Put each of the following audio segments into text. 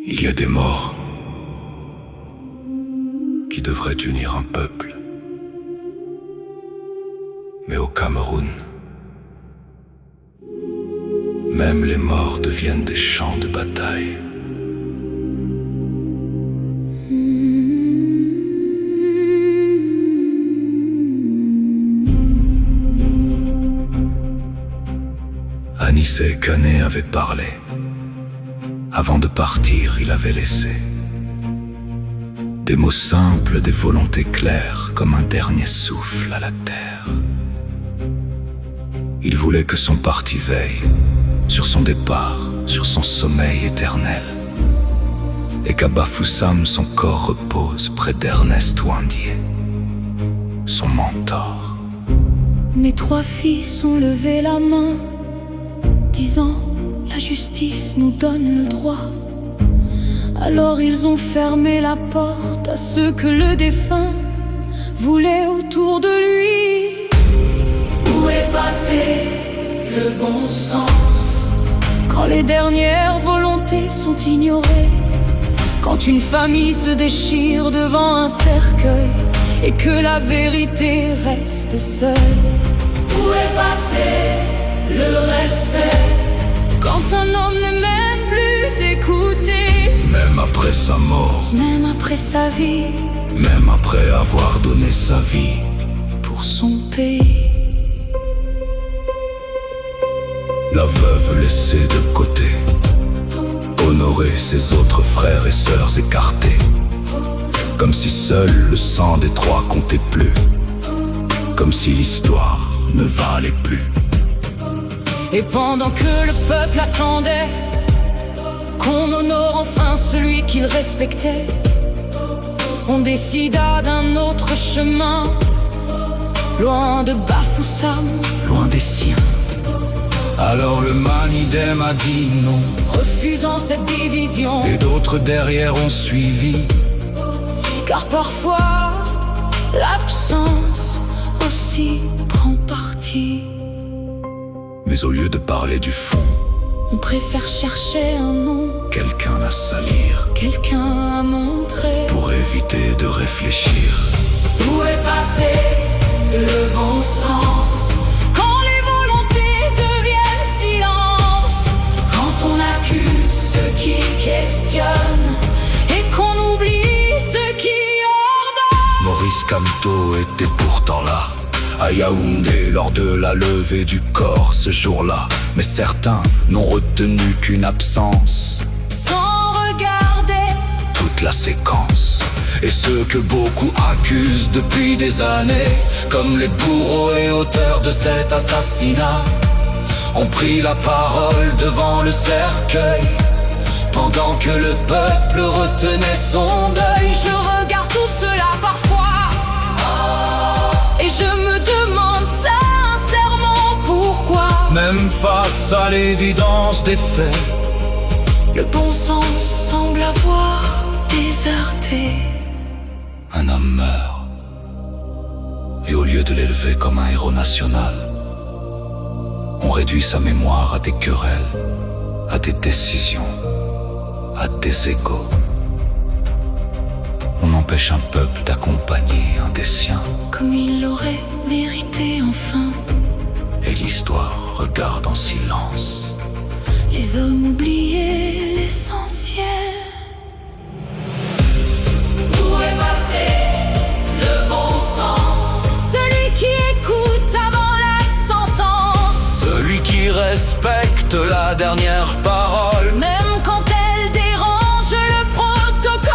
Il y a des morts qui devraient unir un peuple. Mais au Cameroun, même les morts deviennent des champs de bataille. Anissé Kané avait parlé. Avant de partir, il avait laissé des mots simples, des volontés claires, comme un dernier souffle à la terre. Il voulait que son parti veille sur son départ, sur son sommeil éternel, et qu'à Bafoussam son corps repose près d'Ernest Ouandié, son mentor. Mes 3 fils ont levé la main, disant: la justice nous donne le droit. Alors ils ont fermé la porte à ceux que le défunt voulait autour de lui. Où est passé le bon sens quand les dernières volontés sont ignorées? Quand une famille se déchire devant un cercueil et que la vérité reste seule? Où est passé le respect quand un homme n'est même plus écouté? Même après sa mort, même après sa vie, même après avoir donné sa vie pour son pays. La veuve laissée de côté, honorer ses autres frères et sœurs écartés, comme si seul le sang des 3 comptait plus, comme si l'histoire ne valait plus. Et pendant que le peuple attendait qu'on honore enfin celui qu'il respectait, on décida d'un autre chemin, loin de Bafoussam, loin des siens. Alors le Manidem a dit non, refusant cette division, et d'autres derrière ont suivi. Car parfois l'absence aussi prend parti. Mais au lieu de parler du fond, on préfère chercher un nom, quelqu'un à salir, quelqu'un à montrer, pour éviter de réfléchir. Où est passé le bon sens quand les volontés deviennent silence? Quand on accuse ceux qui questionnent et qu'on oublie ceux qui ordonnent. Maurice Kamto était pourtant là, à Yaoundé, lors de la levée du corps ce jour-là. Mais certains n'ont retenu qu'une absence, sans regarder toute la séquence. Et ceux que beaucoup accusent depuis des années, comme les bourreaux et auteurs de cet assassinat, ont pris la parole devant le cercueil, pendant que le peuple retenait son deuil. Je regarde tout cela parfois, et je me demande sincèrement pourquoi. Même face à l'évidence des faits, le bon sens semble avoir déserté. Un homme meurt, et au lieu de l'élever comme un héros national, on réduit sa mémoire à des querelles, à des décisions, à des égos. On empêche un peuple d'accompagner un des siens, comme il l'aurait mérité enfin. Et l'histoire regarde en silence. Les hommes oubliés l'essentiel. Où est passé le bon sens? Celui qui écoute avant la sentence, celui qui respecte la dernière parole, même quand elle dérange le protocole.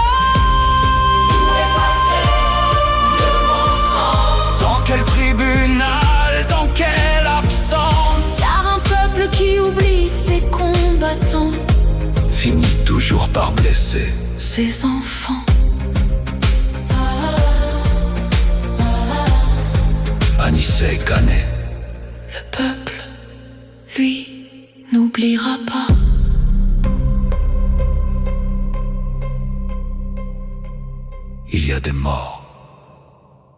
Où est passé le bon sens? dans quel tribunal, dans quelle absence? Car un peuple qui oublie ses combattants finit toujours par blesser ses enfants. Anissé Kané. Le peuple, lui, n'oubliera pas. Il y a des morts